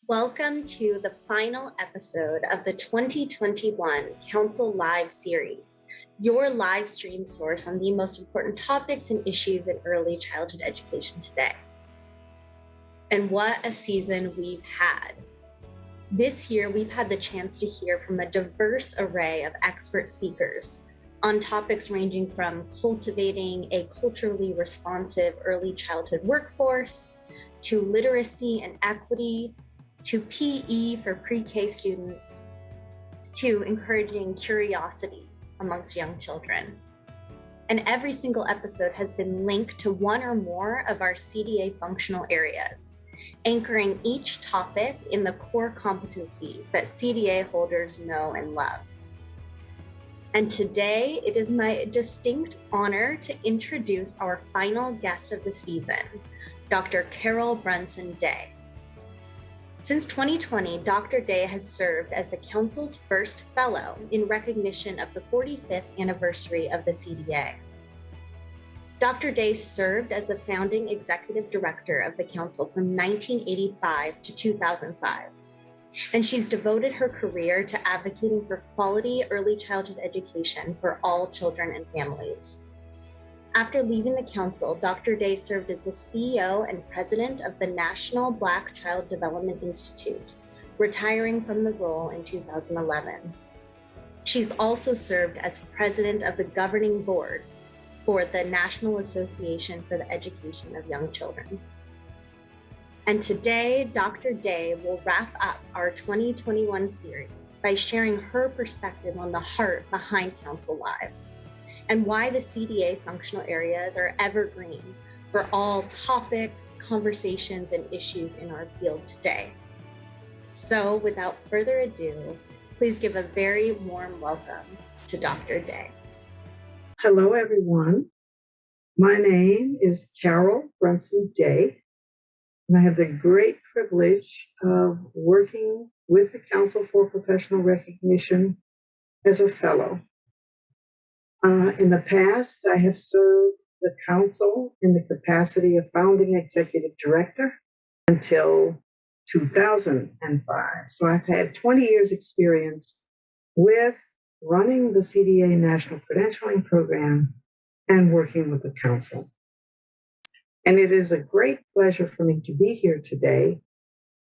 Welcome to the final episode of the 2021 CounciLIVE series, your live stream source on the most important topics and issues in early childhood education today. And what a season we've had. This year, we've had the chance to hear from a diverse array of expert speakers on topics ranging from cultivating a culturally responsive early childhood workforce, to literacy and equity, to PE for pre-K students, to encouraging curiosity amongst young children. And every single episode has been linked to one or more of our CDA functional areas, anchoring each topic in the core competencies that CDA holders know and love. And today, it is my distinct honor to introduce our final guest of the season, Dr. Carol Brunson Day. Since 2020, Dr. Day has served as the Council's first fellow in recognition of the 45th anniversary of the CDA. Dr. Day served as the founding executive director of the Council from 1985 to 2005, and she's devoted her career to advocating for quality early childhood education for all children and families. After leaving the Council, Dr. Day served as the CEO and president of the National Black Child Development Institute, retiring from the role in 2011. She's also served as president of the governing board for the National Association for the Education of Young Children. And today, Dr. Day will wrap up our 2021 series by sharing her perspective on the heart behind CounciLIVE, and why the CDA functional areas are evergreen for all topics, conversations, and issues in our field today. So without further ado, please give a very warm welcome to Dr. Day. Hello, everyone. My name is Carol Brunson Day, and I have the great privilege of working with the Council for Professional Recognition as a fellow. In the past, I have served the Council in the capacity of founding executive director until 2005. So I've had 20 years experience with running the CDA National Credentialing Program and working with the Council. And it is a great pleasure for me to be here today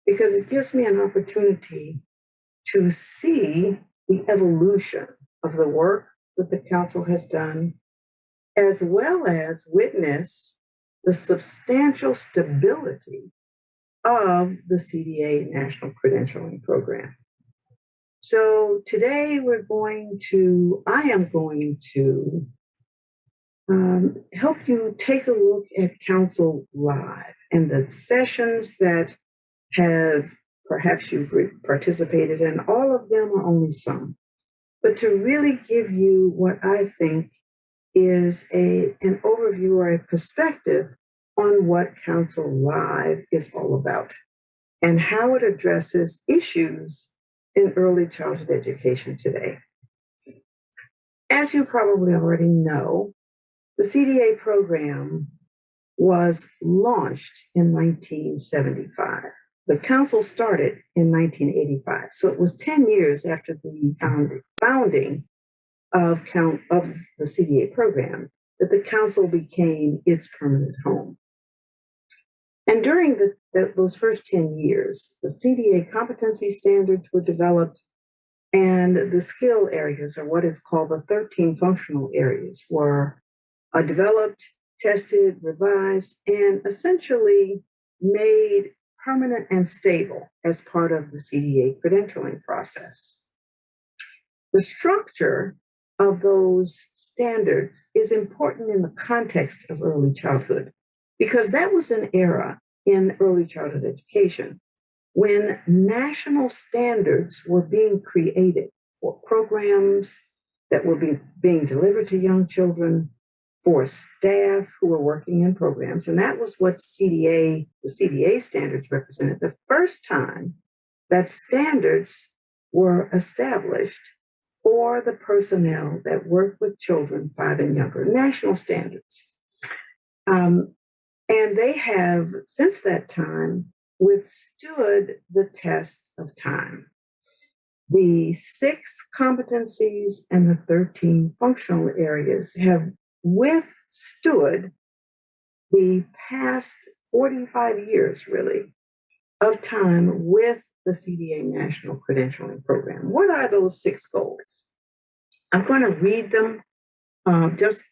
because it gives me an opportunity to see the evolution of the work that the Council has done, as well as witness the substantial stability of the CDA National Credentialing Program. So today I am going to help you take a look at CounciLIVE and the sessions that perhaps you've participated in. All of them are only some. But to really give you what I think is an overview or a perspective on what CounciLIVE is all about and how it addresses issues in early childhood education today. As you probably already know, the CDA program was launched in 1975. The Council started in 1985, so it was 10 years after the founding of the CDA program that the Council became its permanent home. And during those first 10 years, the CDA competency standards were developed, and the skill areas, or what is called the 13 functional areas, were developed, tested, revised, and essentially made permanent and stable as part of the CDA credentialing process. The structure of those standards is important in the context of early childhood because that was an era in early childhood education when national standards were being created for programs that were being delivered to young children, for staff who were working in programs. And that was what the CDA standards represented, the first time that standards were established for the personnel that work with children 5 and younger, national standards. And they have, since that time, withstood the test of time. The 6 competencies and the 13 functional areas have withstood the past 45 years, really, of time with the CDA National Credentialing Program. What are those 6 goals? I'm going to read them just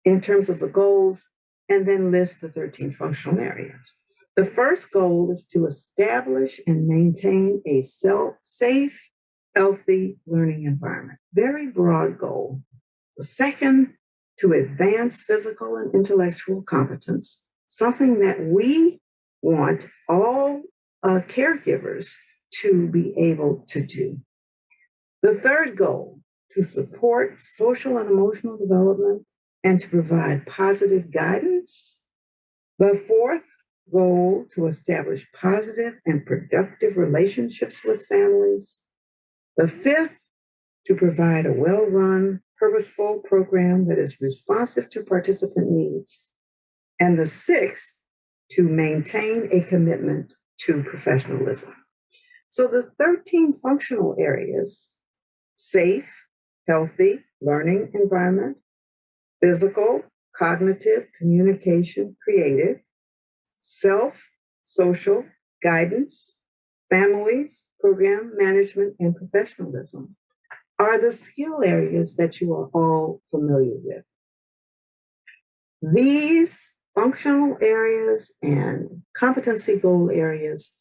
in terms of the goals and then list the 13 functional areas. The first goal is to establish and maintain a safe, healthy learning environment. Very broad goal. The second, to advance physical and intellectual competence, something that we want all caregivers to be able to do. The third goal, to support social and emotional development and to provide positive guidance. The fourth goal, to establish positive and productive relationships with families. The fifth, to provide a well-run, purposeful program that is responsive to participant needs. And the sixth, to maintain a commitment to professionalism. So the 13 functional areas: safe, healthy learning environment, physical, cognitive, communication, creative, self, social, guidance, families, program management, and professionalism, are the skill areas that you are all familiar with. These functional areas and competency goal areas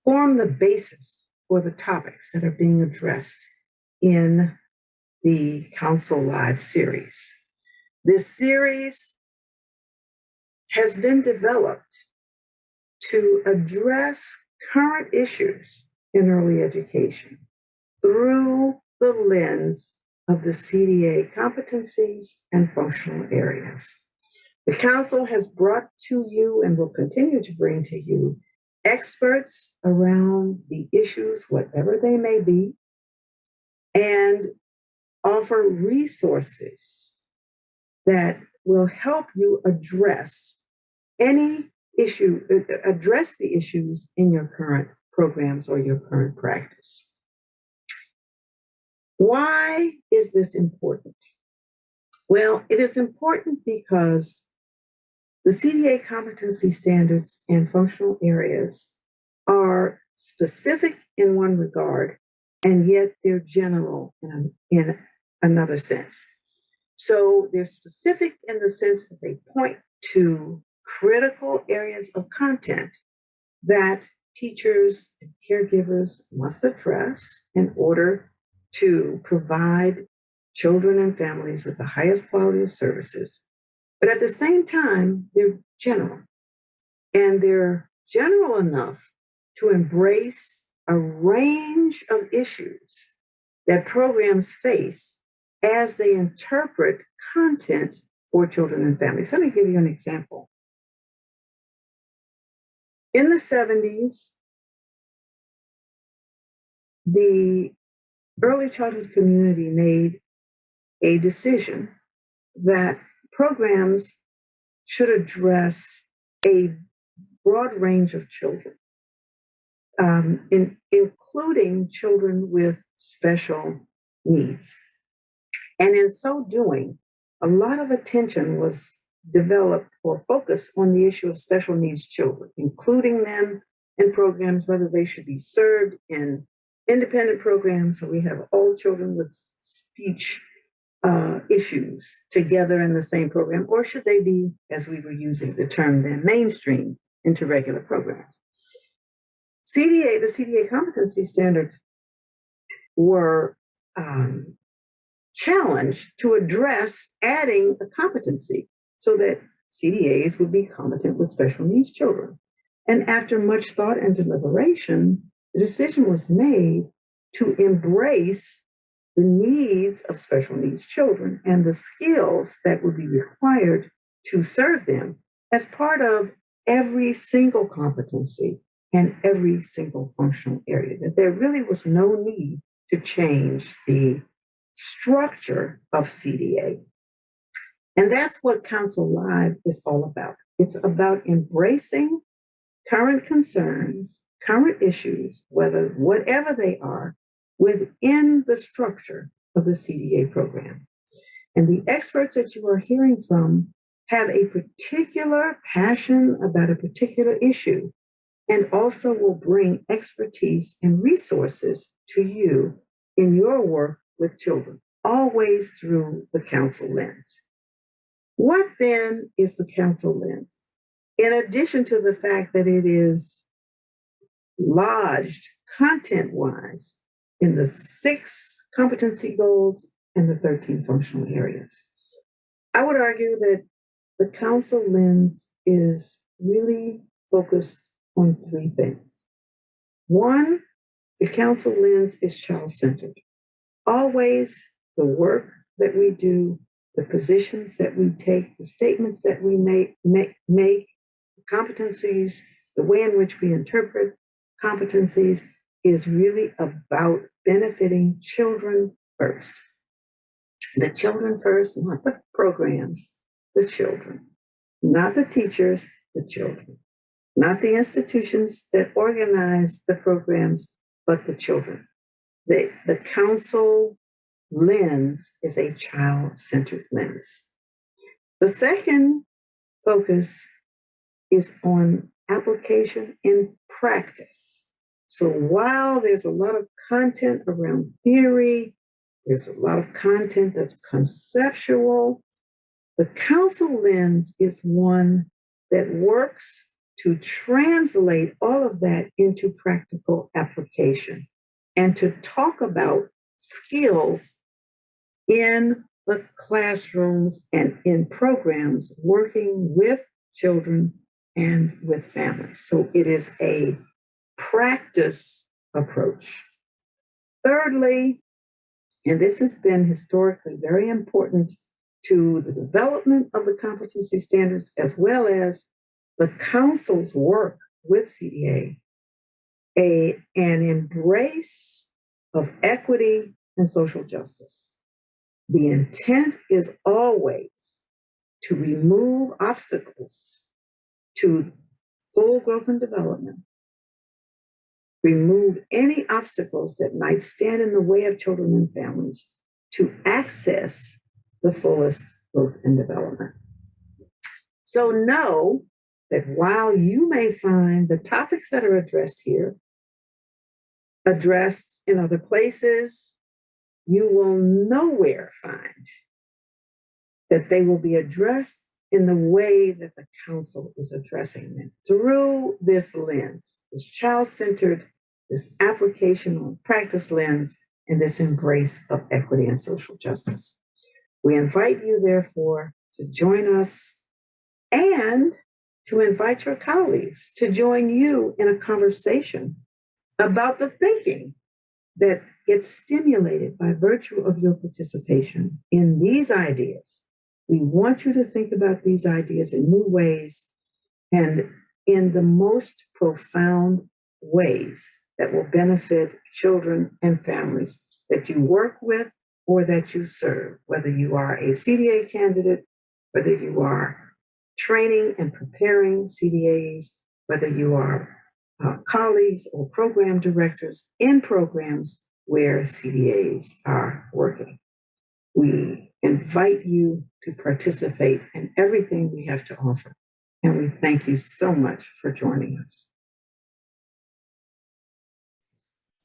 form the basis for the topics that are being addressed in the CounciLIVE series. This series has been developed to address current issues in early education through the lens of the CDA competencies and functional areas. The Council has brought to you and will continue to bring to you experts around the issues, whatever they may be, and offer resources that will help you address any issue, address the issues in your current programs or your current practice. Why is this important? Well, it is important because the CDA competency standards and functional areas are specific in one regard, and yet they're general in another sense. So they're specific in the sense that they point to critical areas of content that teachers and caregivers must address in order to provide children and families with the highest quality of services. But at the same time, they're general. And they're general enough to embrace a range of issues that programs face as they interpret content for children and families. Let me give you an example. In the 70s, the early childhood community made a decision that programs should address a broad range of children, including children with special needs. And in so doing, a lot of attention was developed or focused on the issue of special needs children, including them in programs, whether they should be served in independent programs, so we have all children with speech issues together in the same program, or should they be, as we were using the term then, mainstreamed into regular programs. The CDA competency standards were challenged to address adding a competency so that CDAs would be competent with special needs children. And after much thought and deliberation, the decision was made to embrace the needs of special needs children and the skills that would be required to serve them as part of every single competency and every single functional area, that there really was no need to change the structure of CDA. And that's what CounciLIVE is all about. It's about embracing current concerns, current issues, whatever they are, within the structure of the CDA program. And the experts that you are hearing from have a particular passion about a particular issue, and also will bring expertise and resources to you in your work with children, always through the council lens. What then is the council lens? In addition to the fact that it is lodged content-wise in the 6 competency goals and the 13 functional areas, I would argue that the council lens is really focused on 3 things. 1, the council lens is child-centered. Always the work that we do, the positions that we take, the statements that we make, competencies, the way in which we interpret competencies is really about benefiting children first. The children first, not the programs, the children. Not the teachers, the children. Not the institutions that organize the programs, but the children. The council lens is a child-centered lens. The second focus is on application in practice. So while there's a lot of content around theory, there's a lot of content that's conceptual, the council lens is one that works to translate all of that into practical application and to talk about skills in the classrooms and in programs working with children and with families. So it is a practice approach. Thirdly, and this has been historically very important to the development of the competency standards as well as the council's work with CDA, an embrace of equity and social justice. The intent is always to remove obstacles to full growth and development, remove any obstacles that might stand in the way of children and families to access the fullest growth and development. So know that while you may find the topics that are addressed here addressed in other places, you will nowhere find that they will be addressed in the way that the council is addressing them through this lens, this child-centered, this application on practice lens, and this embrace of equity and social justice. We invite you, therefore, to join us and to invite your colleagues to join you in a conversation about the thinking that gets stimulated by virtue of your participation in these ideas. We want you to think about these ideas in new ways and in the most profound ways that will benefit children and families that you work with or that you serve, whether you are a CDA candidate, whether you are training and preparing CDAs, whether you are colleagues or program directors in programs where CDAs are working. We invite you to participate in everything we have to offer, and we thank you so much for joining us.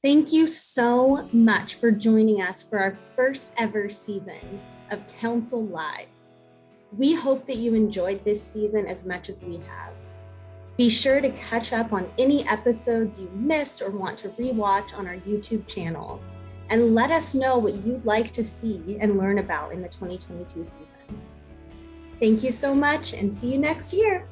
Thank you so much for joining us for our first ever season of CounciLIVE. We hope that you enjoyed this season as much as we have. Be sure to catch up on any episodes you missed or want to rewatch on our YouTube channel, and let us know what you'd like to see and learn about in the 2022 season. Thank you so much, and see you next year.